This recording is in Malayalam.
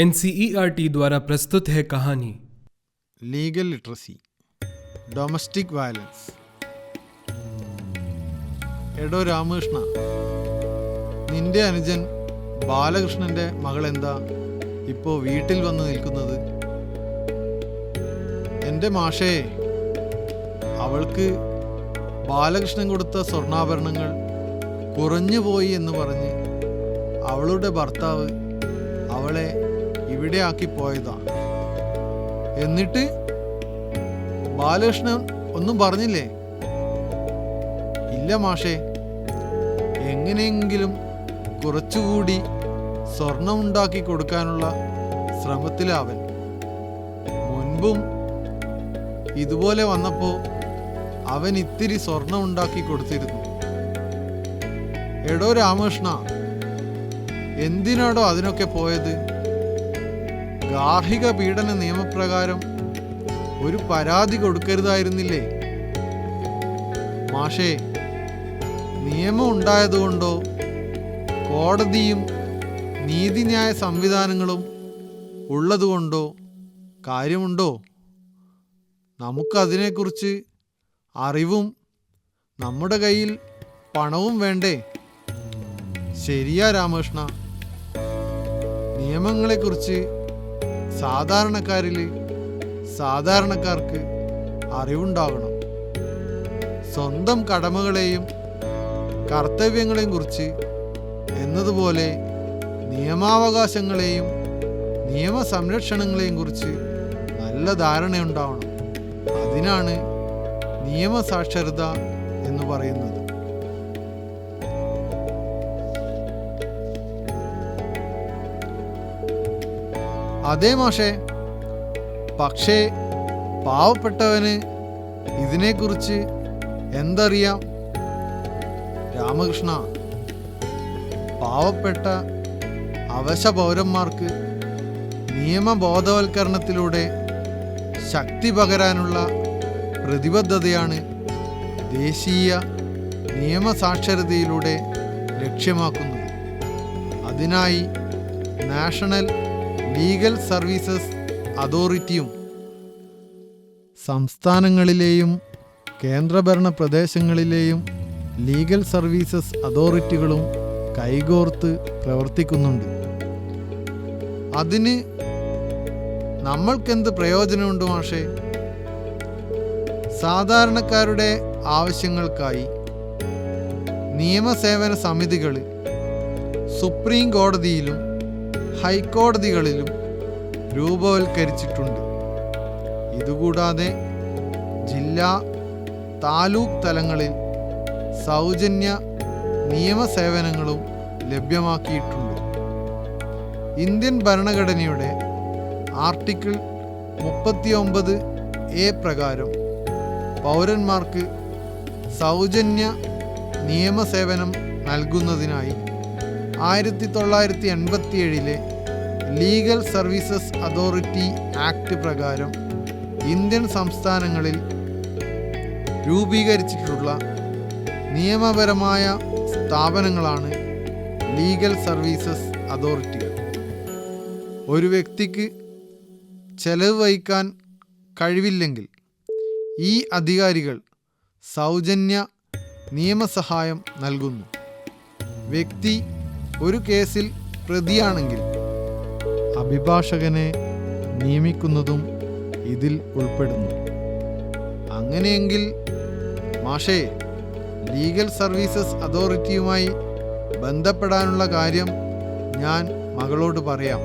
NCERT द्वारा प्रस्तुत है कहानी ലീഗൽ ലിറ്ററസി, ഡൊമസ്റ്റിക് വയലൻസ്. എടോ രാമകൃഷ്ണ, നിന്റെ അനുജൻ ബാലകൃഷ്ണന്റെ മകളെന്താ ഇപ്പോൾ വീട്ടിൽ വന്ന് നിൽക്കുന്നത്? എൻ്റെ മാഷേ, അവൾക്ക് ബാലകൃഷ്ണൻ കൊടുത്ത സ്വർണ്ണാഭരണങ്ങൾ കുറഞ്ഞുപോയി എന്ന് പറഞ്ഞ് അവളുടെ ഭർത്താവ് അവളെ ഇവിടെ ആക്കി പോയതാ. എന്നിട്ട് ബാലകൃഷ്ണൻ ഒന്നും പറഞ്ഞില്ലേ? ഇല്ല മാഷേ, എങ്ങനെയെങ്കിലും കുറച്ചുകൂടി സ്വർണം ഉണ്ടാക്കി കൊടുക്കാനുള്ള ശ്രമത്തിലാവൻ. മുൻപും ഇതുപോലെ വന്നപ്പോൾ അവൻ ഇത്തിരി സ്വർണം ഉണ്ടാക്കി കൊടുത്തിരുന്നു. എടോ രാമകൃഷ്ണ, എന്തിനാടോ അതിനൊക്കെ പോയത്? ഗാർഹിക പീഡന നിയമപ്രകാരം ഒരു പരാതി കൊടുക്കരുതായിരുന്നില്ലേ? മാഷേ, നിയമം ഉണ്ടായതുകൊണ്ടോ കോടതിയും നീതിന്യായ സംവിധാനങ്ങളും ഉള്ളതുകൊണ്ടോ കാര്യമുണ്ടോ? നമുക്കതിനെക്കുറിച്ച് അറിവും നമ്മുടെ കയ്യിൽ പണവും വേണ്ടേ? ശരിയാ രാമകൃഷ്ണ, നിയമങ്ങളെക്കുറിച്ച് സാധാരണക്കാർക്ക് അറിവുണ്ടാകണം. സ്വന്തം കടമകളെയും കർത്തവ്യങ്ങളെയും കുറിച്ച് എന്നതുപോലെ നിയമാവകാശങ്ങളെയും നിയമസംരക്ഷണങ്ങളെയും കുറിച്ച് നല്ല ധാരണയുണ്ടാവണം. അതിനാണ് നിയമസാക്ഷരത എന്ന് പറയുന്നത്. അതേ മാഷേ, പക്ഷേ പാവപ്പെട്ടവന് ഇതിനെക്കുറിച്ച് എന്തറിയാം? രാമകൃഷ്ണ, പാവപ്പെട്ട അവശ പൗരന്മാർക്ക് നിയമബോധവൽക്കരണത്തിലൂടെ ശക്തി പകരാനുള്ള പ്രതിബദ്ധതയാണ് ദേശീയ നിയമസാക്ഷരതയിലൂടെ ലക്ഷ്യമാക്കുന്നത്. അതിനായി നാഷണൽ ലീഗൽ സർവീസസ് അതോറിറ്റിയും സംസ്ഥാനങ്ങളിലെയും കേന്ദ്രഭരണ പ്രദേശങ്ങളിലെയും ലീഗൽ സർവീസസ് അതോറിറ്റികളും കൈകോർത്ത് പ്രവർത്തിക്കുന്നുണ്ട്. അതിന് നമ്മൾക്കെന്ത് പ്രയോജനമുണ്ട് മാഷേ? സാധാരണക്കാരുടെ ആവശ്യങ്ങൾക്കായി നിയമസേവന സമിതികൾ സുപ്രീം കോടതിയിലും ഹൈക്കോടതികളിലും രൂപവൽക്കരിച്ചിട്ടുണ്ട്. ഇതുകൂടാതെ ജില്ലാ താലൂക്ക് തലങ്ങളിൽ സൗജന്യ നിയമസേവനങ്ങളും ലഭ്യമാക്കിയിട്ടുണ്ട്. ഇന്ത്യൻ ഭരണഘടനയുടെ ആർട്ടിക്കിൾ 39A പ്രകാരം പൗരന്മാർക്ക് സൗജന്യ നിയമസേവനം നൽകുന്നതിനായി 1987 ലീഗൽ സർവീസസ് അതോറിറ്റി ആക്ട് പ്രകാരം ഇന്ത്യൻ സംസ്ഥാനങ്ങളിൽ രൂപീകരിച്ചിട്ടുള്ള നിയമപരമായ സ്ഥാപനങ്ങളാണ് ലീഗൽ സർവീസസ് അതോറിറ്റികൾ. ഒരു വ്യക്തിക്ക് ചെലവ് വഹിക്കാൻ കഴിവില്ലെങ്കിൽ ഈ അധികാരികൾ സൗജന്യ നിയമസഹായം നൽകുന്നു. വ്യക്തി ഒരു കേസിൽ പ്രതിയാണെങ്കിൽ അഭിഭാഷകനെ നിയമിക്കുന്നതും ഇതിൽ ഉൾപ്പെടുന്നു. അങ്ങനെയെങ്കിൽ മാഷേ, ലീഗൽ സർവീസസ് അതോറിറ്റിയുമായി ബന്ധപ്പെടാനുള്ള കാര്യം ഞാൻ മകളോട് പറയാം.